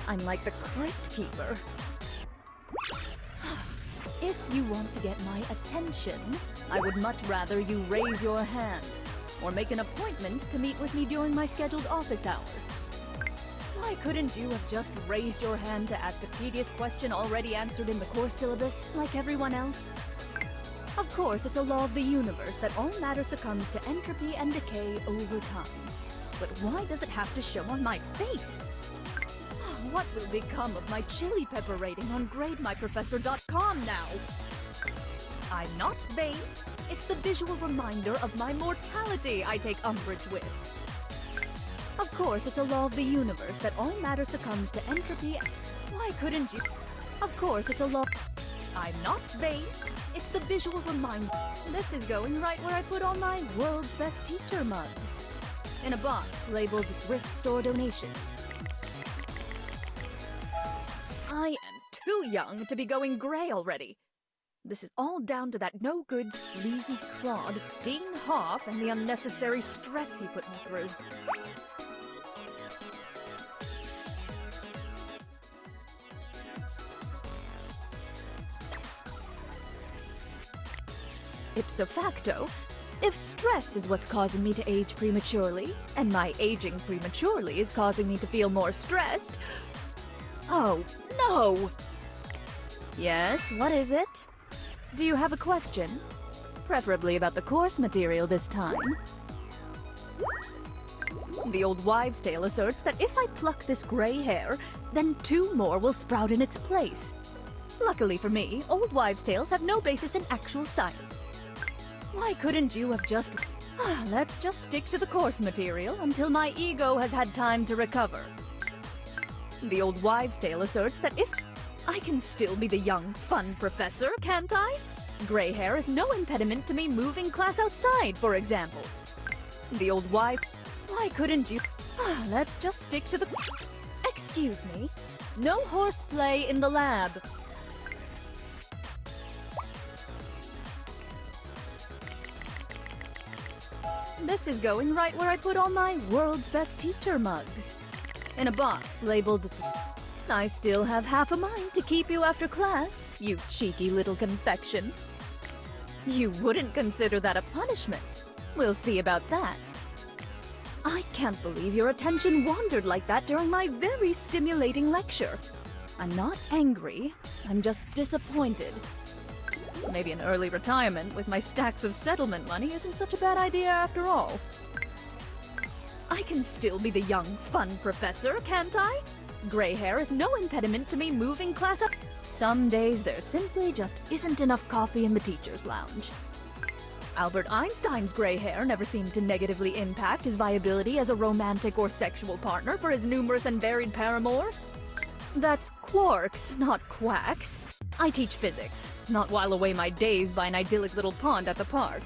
I'm like the crypt keeper. If you want to get my attention, I would much rather you raise your hand or make an appointment to meet with me during my scheduled office hours. Why couldn't you have just raised your hand to ask a tedious question already answered in the course syllabus, like everyone else? Of course, it's a law of the universe that all matter succumbs to entropy and decay over time. But why does it have to show on my face? What will become of my chili pepper rating on grademyprofessor.com now? I'm not vain. It's the visual reminder of my mortality I take umbrage with. Of course, it's a law of the universe that all matter succumbs to entropy. Why couldn't you? Of course, it's a law. I'm not vain. It's the visual reminder. This is going right where I put all my world's best teacher mugs. In a box labeled thrift store donations. I am too young to be going gray already. This is all down to that no-good, sleazy clod, Dean Hoff, and the unnecessary stress he put me through. Ipso facto, if stress is what's causing me to age prematurely, and my aging prematurely is causing me to feel more stressed... Oh, no! Yes, what is it? Do you have a question? Preferably about the course material this time. The old wives' tale asserts that if I pluck this gray hair, then 2 more will sprout in its place. Luckily for me, old wives' tales have no basis in actual science. Why couldn't you have just... Let's just stick to the course material until my ego has had time to recover. The old wives' tale asserts that if... I can still be the young, fun professor, can't I? Gray hair is no impediment to me moving class outside, for example. The old wife... Why couldn't you... Let's just stick to the... Excuse me. No horseplay in the lab. This is going right where I put all my world's best teacher mugs. In a box labeled... I still have half a mind to keep you after class, you cheeky little confection. You wouldn't consider that a punishment. We'll see about that. I can't believe your attention wandered like that during my very stimulating lecture. I'm not angry, I'm just disappointed. Maybe an early retirement with my stacks of settlement money isn't such a bad idea after all. I can still be the young, fun professor, can't I? Gray hair is no impediment to me moving class up. Some days there simply just isn't enough coffee in the teacher's lounge. Albert Einstein's gray hair never seemed to negatively impact his viability as a romantic or sexual partner for his numerous and varied paramours. That's quarks, not quacks. I teach physics, not while away my days by an idyllic little pond at the park.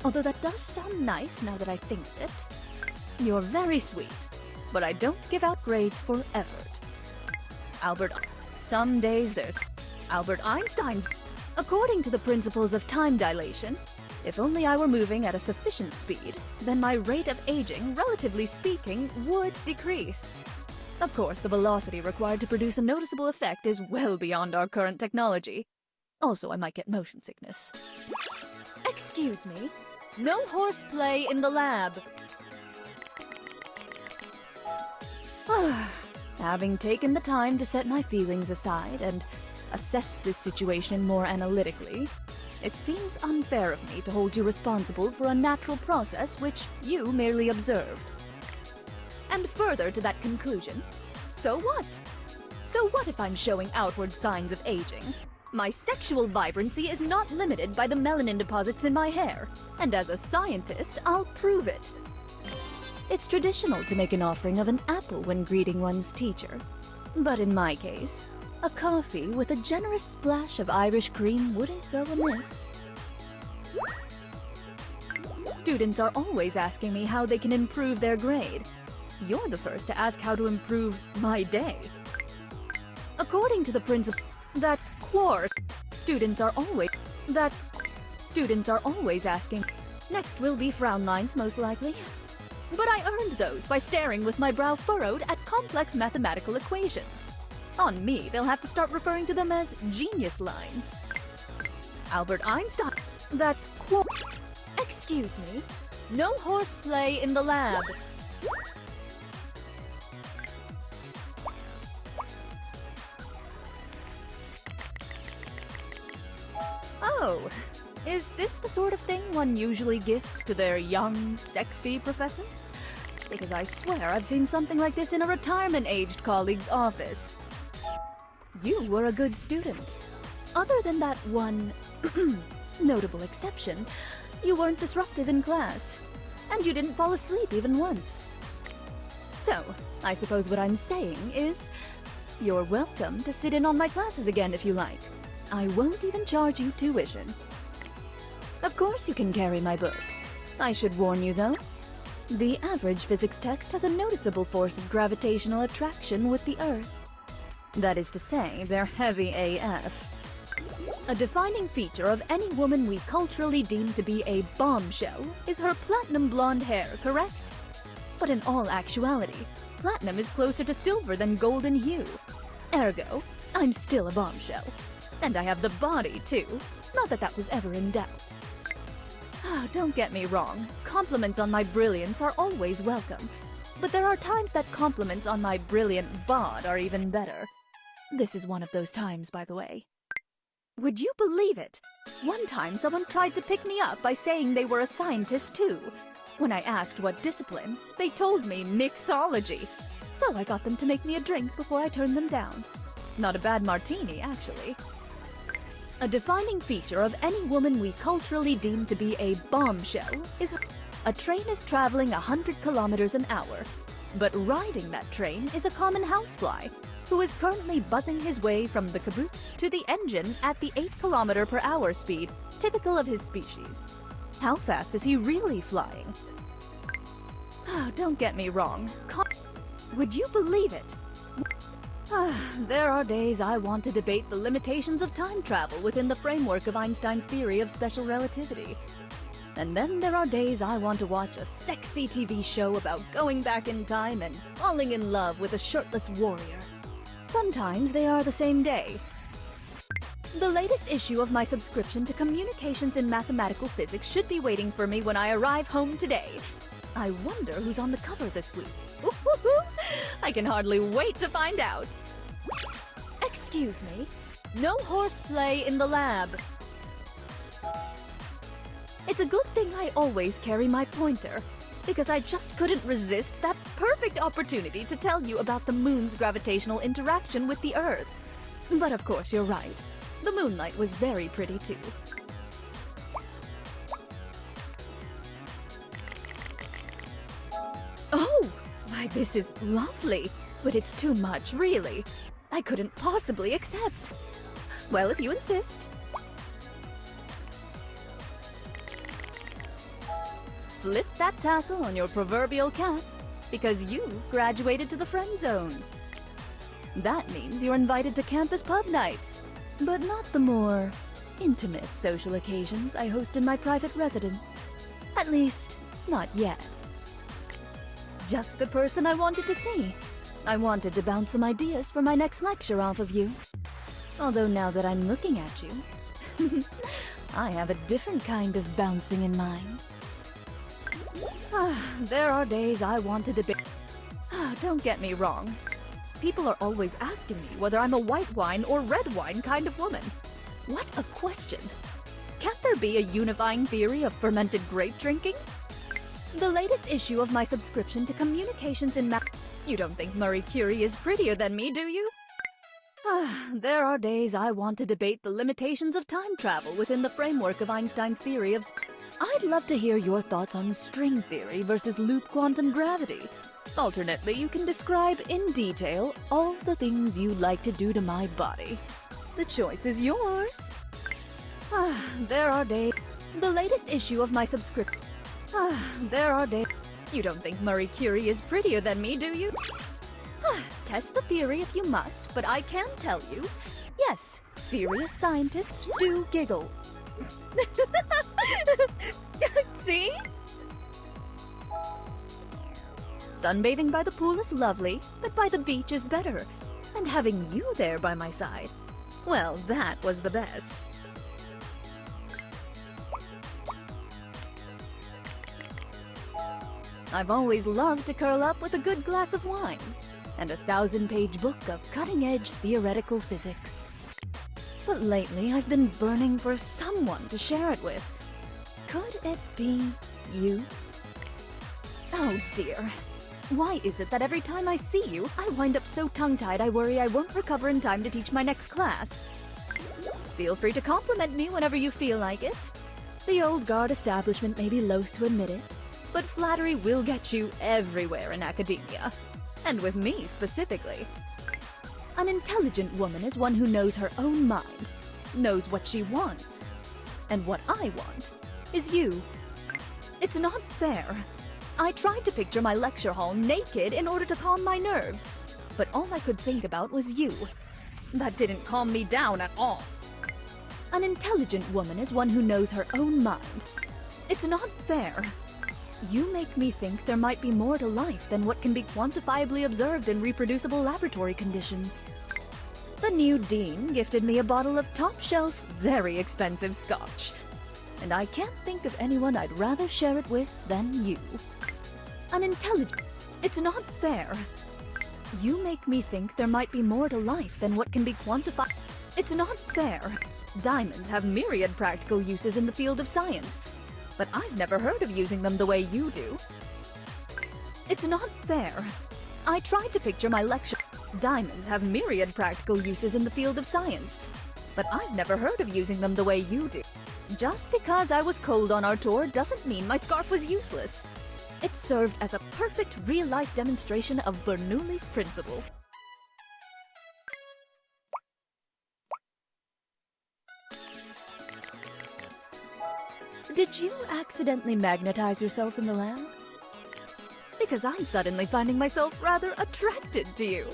Although that does sound nice now that I think of it. You're very sweet, but I don't give out grades for effort. Some days there's Albert Einstein's. According to the principles of time dilation, if only I were moving at a sufficient speed, then my rate of aging, relatively speaking, would decrease. Of course, the velocity required to produce a noticeable effect is well beyond our current technology. Also, I might get motion sickness. Excuse me. No horseplay in the lab. Having taken the time to set my feelings aside and assess this situation more analytically, it seems unfair of me to hold you responsible for a natural process which you merely observed. And further to that conclusion, so what? So what if I'm showing outward signs of aging? My sexual vibrancy is not limited by the melanin deposits in my hair, and as a scientist, I'll prove it. It's traditional to make an offering of an apple when greeting one's teacher. But in my case, a coffee with a generous splash of Irish cream wouldn't go amiss. Students are always asking me how they can improve their grade. You're the first to ask how to improve my day. According to the principle, that's quark. Students are always asking. Next will be frown lines, most likely. But I earned those by staring with my brow furrowed at complex mathematical equations. On me, they'll have to start referring to them as genius lines. Albert Einstein. That's quote. Excuse me. No horseplay in the lab. Oh, is this the sort of thing one usually gifts to their young, sexy professors? Because I swear I've seen something like this in a retirement-aged colleague's office. You were a good student. Other than that one notable exception, you weren't disruptive in class, and you didn't fall asleep even once. So, I suppose what I'm saying is, you're welcome to sit in on my classes again if you like. I won't even charge you tuition. Of course you can carry my books. I should warn you though, the average physics text has a noticeable force of gravitational attraction with the Earth. That is to say, they're heavy AF. A defining feature of any woman we culturally deem to be a bombshell is her platinum blonde hair, correct? But in all actuality, platinum is closer to silver than golden hue. Ergo, I'm still a bombshell. And I have the body, too. Not that that was ever in doubt. Oh, don't get me wrong. Compliments on my brilliance are always welcome. But there are times that compliments on my brilliant bod are even better. This is one of those times, by the way. Would you believe it? One time someone tried to pick me up by saying they were a scientist, too. When I asked what discipline, they told me mixology. So I got them to make me a drink before I turned them down. Not a bad martini, actually. A defining feature of any woman we culturally deem to be a bombshell is a train is traveling 100 kilometers an hour, but riding that train is a common housefly who is currently buzzing his way from the caboose to the engine at the 8 km/h speed, typical of his species. How fast is he really flying? Oh, don't get me wrong. Would you believe it? There are days I want to debate the limitations of time travel within the framework of Einstein's theory of special relativity. And then there are days I want to watch a sexy TV show about going back in time and falling in love with a shirtless warrior. Sometimes they are the same day. The latest issue of my subscription to Communications in Mathematical Physics should be waiting for me when I arrive home today. I wonder who's on the cover this week. I can hardly wait to find out. Excuse me, no horseplay in the lab. It's a good thing I always carry my pointer, because I just couldn't resist that perfect opportunity to tell you about the moon's gravitational interaction with the Earth. But of course, you're right. The moonlight was very pretty too. Oh, why this is lovely, but it's too much, really. I couldn't possibly accept. Well, if you insist. Flip that tassel on your proverbial cap, because you've graduated to the friend zone. That means you're invited to campus pub nights, but not the more intimate social occasions I host in my private residence. At least, not yet. Just the person I wanted to see. I wanted to bounce some ideas for my next lecture off of you. Although now that I'm looking at you, I have a different kind of bouncing in mind. There are days I want to debate. Don't get me wrong. People are always asking me whether I'm a white wine or red wine kind of woman. What a question! Can't there be a unifying theory of fermented grape drinking? The latest issue of my subscription to Communications in You don't think Marie Curie is prettier than me, do you? There are days I want to debate the limitations of time travel within the framework of Einstein's theory of... I'd love to hear your thoughts on string theory versus loop quantum gravity. Alternately, you can describe in detail all the things you'd like to do to my body. The choice is yours. There are days... The latest issue of my subscription... There are days... You don't think Marie Curie is prettier than me, do you? Test the theory if you must, but I can tell you, yes, serious scientists do giggle. See? Sunbathing by the pool is lovely, but by the beach is better. And having you there by my side, well, that was the best. I've always loved to curl up with a good glass of wine and a 1,000-page book of cutting-edge theoretical physics. But lately, I've been burning for someone to share it with. Could it be you? Oh dear. Why is it that every time I see you, I wind up so tongue-tied I worry I won't recover in time to teach my next class? Feel free to compliment me whenever you feel like it. The old guard establishment may be loath to admit it, but flattery will get you everywhere in academia. And with me specifically. An intelligent woman is one who knows her own mind, knows what she wants. And what I want is you. It's not fair. I tried to picture my lecture hall naked in order to calm my nerves, but all I could think about was you. That didn't calm me down at all. An intelligent woman is one who knows her own mind. It's not fair. You make me think there might be more to life than what can be quantifiably observed in reproducible laboratory conditions. The new dean gifted me a bottle of top-shelf, very expensive scotch. And I can't think of anyone I'd rather share it with than you. An intelligent... It's not fair. You make me think there might be more to life than what can be quantified. It's not fair. Diamonds have myriad practical uses in the field of science, but I've never heard of using them the way you do. It's not fair. I tried to picture my lecture. Diamonds have myriad practical uses in the field of science, but I've never heard of using them the way you do. Just because I was cold on our tour doesn't mean my scarf was useless. It served as a perfect real-life demonstration of Bernoulli's principle. Did you accidentally magnetize yourself in the lab? Because I'm suddenly finding myself rather attracted to you.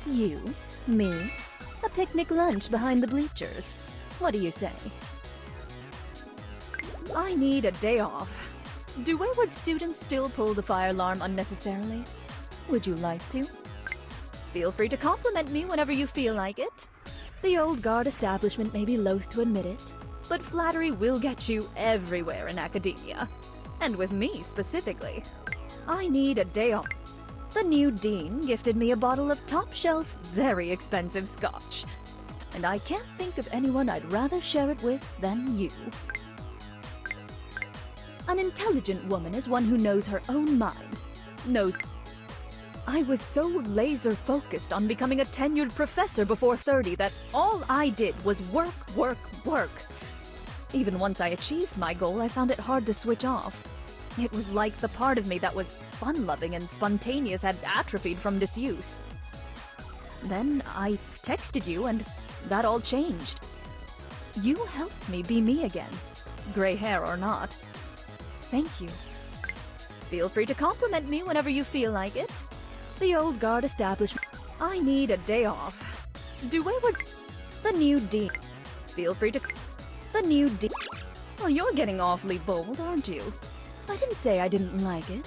You, me, a picnic lunch behind the bleachers. What do you say? I need a day off. Do wayward students still pull the fire alarm unnecessarily? Would you like to? Feel free to compliment me whenever you feel like it. The old guard establishment may be loath to admit it, but flattery will get you everywhere in academia. And with me specifically. I need a day off. The new dean gifted me a bottle of top-shelf, very expensive scotch. And I can't think of anyone I'd rather share it with than you. An intelligent woman is one who knows her own mind. I was so laser-focused on becoming a tenured professor before 30 that all I did was work, work, work. Even once I achieved my goal, I found it hard to switch off. It was like the part of me that was fun-loving and spontaneous had atrophied from disuse. Then I texted you and that all changed. You helped me be me again, gray hair or not. Thank you. Feel free to compliment me whenever you feel like it. The old guard establishment. I need a day off. Do wayward... The new dean. Feel free to... The new dean. Well, you're getting awfully bold, aren't you? I didn't say I didn't like it.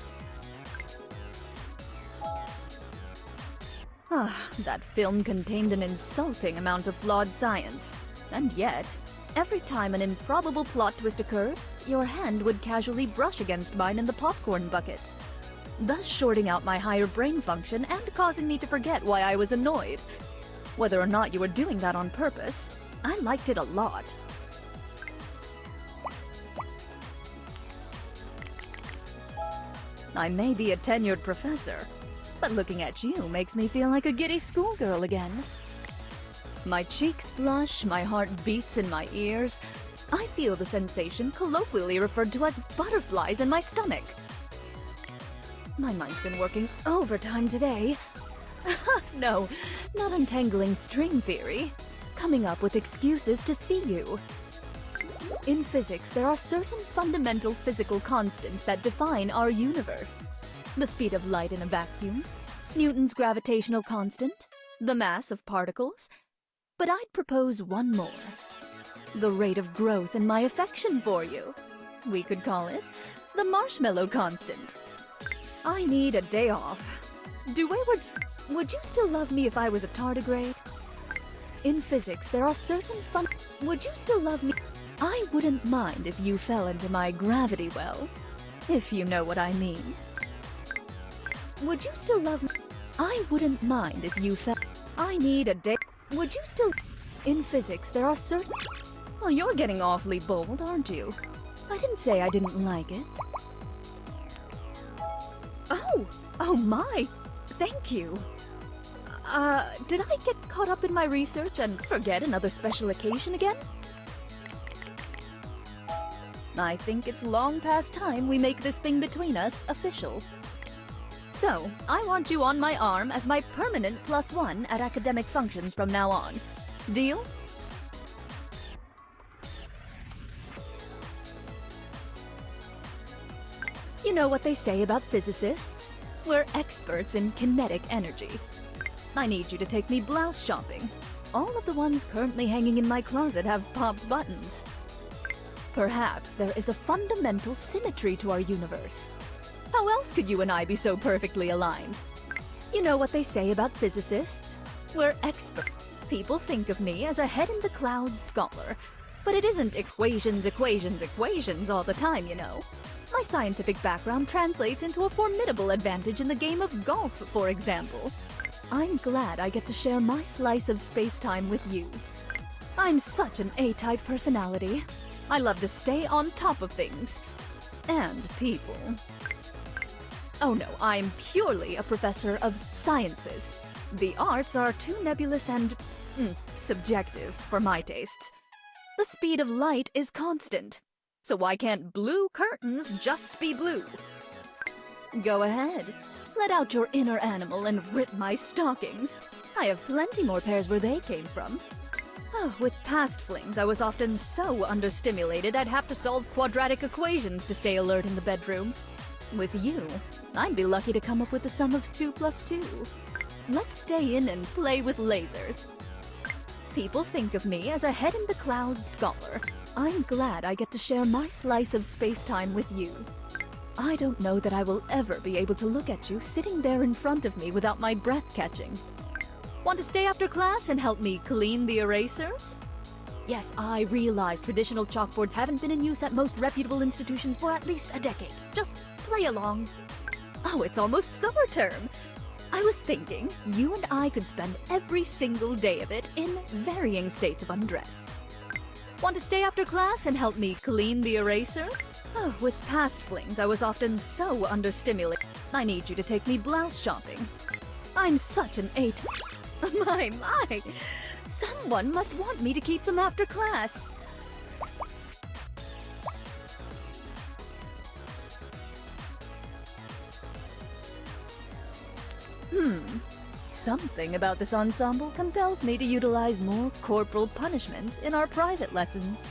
That film contained an insulting amount of flawed science. And yet, every time an improbable plot twist occurred, your hand would casually brush against mine in the popcorn bucket, thus shorting out my higher brain function and causing me to forget why I was annoyed. Whether or not you were doing that on purpose, I liked it a lot. I may be a tenured professor, but looking at you makes me feel like a giddy schoolgirl again. My cheeks flush, my heart beats in my ears. I feel the sensation colloquially referred to as butterflies in my stomach. My mind's been working overtime today. No, not untangling string theory. Coming up with excuses to see you. In physics, there are certain fundamental physical constants that define our universe. The speed of light in a vacuum, Newton's gravitational constant, the mass of particles. But I'd propose one more. The rate of growth in my affection for you. We could call it the marshmallow constant. I need a day off. Would you still love me if I was a tardigrade? In physics, there are certain would you still love me? I wouldn't mind if you fell into my gravity well, if you know what I mean. Would you still love me? I wouldn't mind if you fell. I need a day. Would you still? In physics, there are certain. Well, you're getting awfully bold, aren't you? I didn't say I didn't like it. Oh my! Thank you. Did I get caught up in my research and forget another special occasion again? I think it's long past time we make this thing between us official. So, I want you on my arm as my permanent +1 at academic functions from now on. Deal? You know what they say about physicists? We're experts in kinetic energy. I need you to take me blouse shopping. All of the ones currently hanging in my closet have popped buttons. Perhaps there is a fundamental symmetry to our universe. How else could you and I be so perfectly aligned? You know what they say about physicists? We're experts. People think of me as a head-in-the-clouds scholar, but it isn't equations, equations, equations all the time, you know. My scientific background translates into a formidable advantage in the game of golf, for example. I'm glad I get to share my slice of space-time with you. I'm such an A-type personality. I love to stay on top of things. And people. Oh no, I'm purely a professor of sciences. The arts are too nebulous and subjective for my tastes. The speed of light is constant. So why can't blue curtains just be blue? Go ahead. Let out your inner animal and rip my stockings. I have plenty more pairs where they came from. With past flings, I was often so understimulated I'd have to solve quadratic equations to stay alert in the bedroom. With you, I'd be lucky to come up with the sum of 2 + 2. Let's stay in and play with lasers. People think of me as a head-in-the-clouds scholar. I'm glad I get to share my slice of space-time with you. I don't know that I will ever be able to look at you sitting there in front of me without my breath catching. Want to stay after class and help me clean the erasers? Yes, I realize traditional chalkboards haven't been in use at most reputable institutions for at least a decade. Just play along. Oh, it's almost summer term. I was thinking you and I could spend every single day of it in varying states of undress. Want to stay after class and help me clean the eraser? With past flings, I was often so understimulated. I need you to take me blouse shopping. I'm such an My! Someone must want me to keep them after class. Something about this ensemble compels me to utilize more corporal punishment in our private lessons.